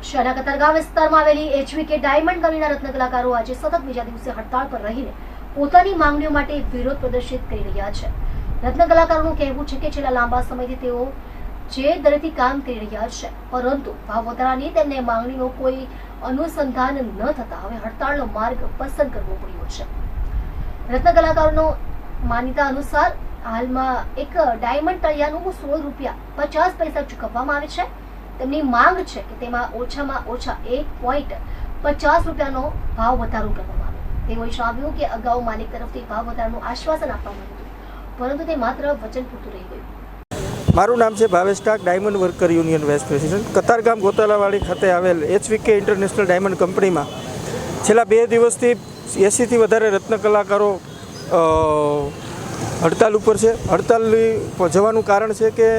શહેરના કતારગામ વિસ્તારમાં આવેલી એચવીકે ડાયમંડ કંપનીના રત્ન કલાકારો આજે સતત બીજા દિવસે હડતાળ પર રહીને પોતાની માંગણીઓ માટે વિરોધ પ્રદર્શિત કરી રહ્યા છે। રત્ન કલાકારોનું કહેવું છે કે છેલ્લા લાંબા સમયથી તેઓ જે દરેથી કામ કરી રહ્યા છે, પરંતુ ભાવ વધારાની તેમને માંગણીનો કોઈ અનુસંધાન ન થતા હવે હડતાળનો માર્ગ પસંદ કરવો પડ્યો છે। રત્ન કલાકારોનો માન્યતા અનુસાર હાલમાં એક ડાયમંડ તળિયાનું 16 રૂપિયા 50 પૈસા ચૂકવવામાં આવે છે। તેમની માંગ છે કે તેમાં ઓછામાં ઓછા 1.50 રૂપિયાનો ભાવ વધારો કરવામાં આવે। તેઓએ જણાવ્યું કે અગાઉ માલિક તરફથી ભાવ વધારાનું આશ્વાસન આપવામાં આવ્યું, પરંતુ તે માત્ર વચન પૂરતું રહી ગયું। મારું નામ છે Bhavesh Tak, diamond worker union vice president. Katargam Gotalawadi ખાતે આવેલ એચવીકે ઇન્ટરનેશનલ ડાયમંડ કંપનીમાં છેલ્લા 2 દિવસથી 80થી વધારે રત્ન કલાકારો હડતાલ ઉપર છે। હડતાલની જવાનું કારણ છે કે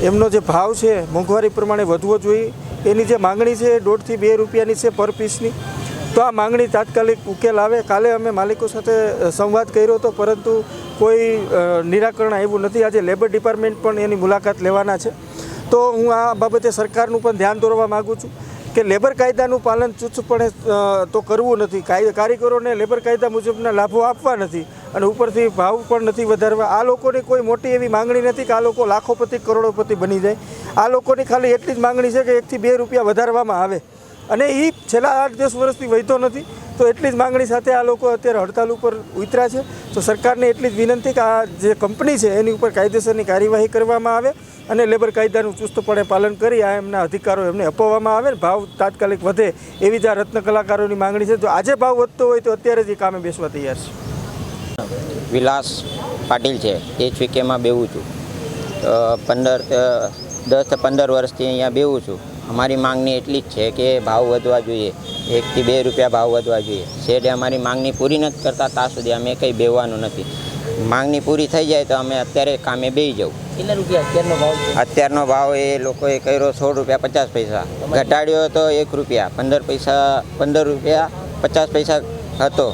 એમનો જે ભાવ છે મોંઘવારી પ્રમાણે વધવો જોઈએ। એની જે માંગણી છે 1.5 થી 2 રૂપિયાની છે પર પીસની। તો આ માંગણી તાત્કાલિક ઉકેલ આવે। કાલે અમે માલિકો સાથે સંવાદ કર્યો હતો, પરંતુ કોઈ નિરાકરણ આવ્યું નથી। આજે લેબર ડિપાર્ટમેન્ટ પણ એની મુલાકાત લેવાના છે। તો હું આ બાબતે સરકારનું પણ ધ્યાન દોરવા માગું છું કે લેબર કાયદાનું પાલન ચુસ્તપણે તો કરવું નથી। કારીગરોને લેબર કાયદા મુજબના લાભો આપવા નથી અને ઉપરથી ભાવ પણ નથી વધારવા। આ લોકોની કોઈ મોટી એવી માંગણી નથી કે આ લોકો લાખોપતિ કરોડોપતિ બની જાય। આ લોકોની ખાલી એટલી જ માંગણી છે કે 1 થી 2 રૂપિયા વધારવામાં આવે, અને એ છેલ્લા 8-10 વર્ષથી વધતો નથી। તો એટલી જ માંગણી સાથે આ લોકો અત્યારે હડતાલ ઉપર ઉતર્યા છે। તો સરકારને એટલી જ વિનંતી કે આ જે કંપની છે એની ઉપર કાયદેસરની કાર્યવાહી કરવામાં આવે અને લેબર કાયદાનું ચુસ્તપણે પાલન કરી આ એમના અધિકારો એમને અપાવવામાં આવે, ભાવ તાત્કાલિક વધે એવી જ આ રત્ન કલાકારોની માંગણી છે। જો આજે ભાવ વધતો હોય તો અત્યારે જ એ કામે બેસવા તૈયાર છે। વિલાસ પાટીલ છે, એચવીકેમાં બેવું છું। 10 થી 15 વર્ષથી અહીંયા બેવું છું। અમારી માંગણી એટલી જ છે કે ભાવ વધવા જોઈએ, 1 થી 2 રૂપિયા ભાવ વધવા જોઈએ। શેઠે અમારી માંગણી પૂરી નથી કરતા, ત્યાં સુધી અમે કંઈ બેવાનું નથી। માંગણી પૂરી થઈ જાય તો અમે અત્યારે કામે બેસી જવું। કેટલા રૂપિયા અત્યારનો ભાવ? અત્યારનો ભાવ એ લોકોએ કર્યો 16 રૂપિયા 50 પૈસા, ઘટાડ્યો તો 1 રૂપિયા 15 રૂપિયા 50 પૈસા હતો,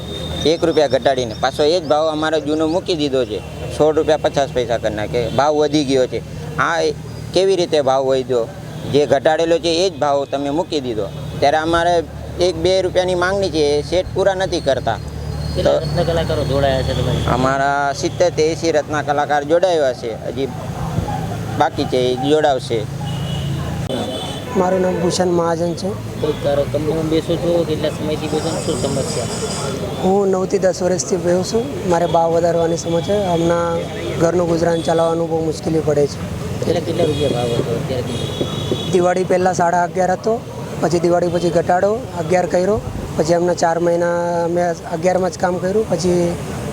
1 રૂપિયા ઘટાડીને પાછો એ જ ભાવ અમારો જૂનો મૂકી દીધો છે। 16 રૂપિયા 50 પૈસા કરી નાખે, ભાવ વધી ગયો છે। આ કેવી રીતે ભાવ વધ્યો? જે ઘટાડેલો છે એ જ ભાવ તમે મૂકી દીધો, ત્યારે અમારે 1-2 રૂપિયાની માંગણી છે, એ સેટ પૂરા નથી કરતા। રત્ન કલાકારો જોડાયા છે તમારી? અમારા 70 થી 80 રત્ન કલાકાર જોડાયા છે, હજી બાકી છે, એ જોડાવશે। મારું નામ ભૂષણ મહાજન છે। કંપનીમાં બેસો છો? કેટલા સમયથી બેસો? શું સમસ્યા? હું 9 થી 10 વર્ષથી બેહું છું। મારે ભાવ વધારવાની સમસ્યા, હમણાં ઘરનું ગુજરાન ચલાવવાનું બહુ મુશ્કેલી પડે છે। કેટલા રૂપિયા ભાવ હતો અત્યારે? દિવાળી પહેલાં 11.5 હતો, પછી દિવાળી પછી ઘટાડો 11 કર્યો, પછી હમણાં 4 મહિના અમે 11માં જ કામ કર્યું। પછી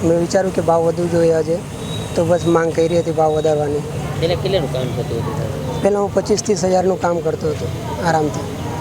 મેં વિચાર્યું કે ભાવ વધવું જોઈએ આજે, તો બસ માંગ કરી હતી ભાવ વધારવાની। કેટલાનું કામ થતું હતું? પહેલાં હું 25 થી 30 હજારનું કામ કરતો હતો આરામથી।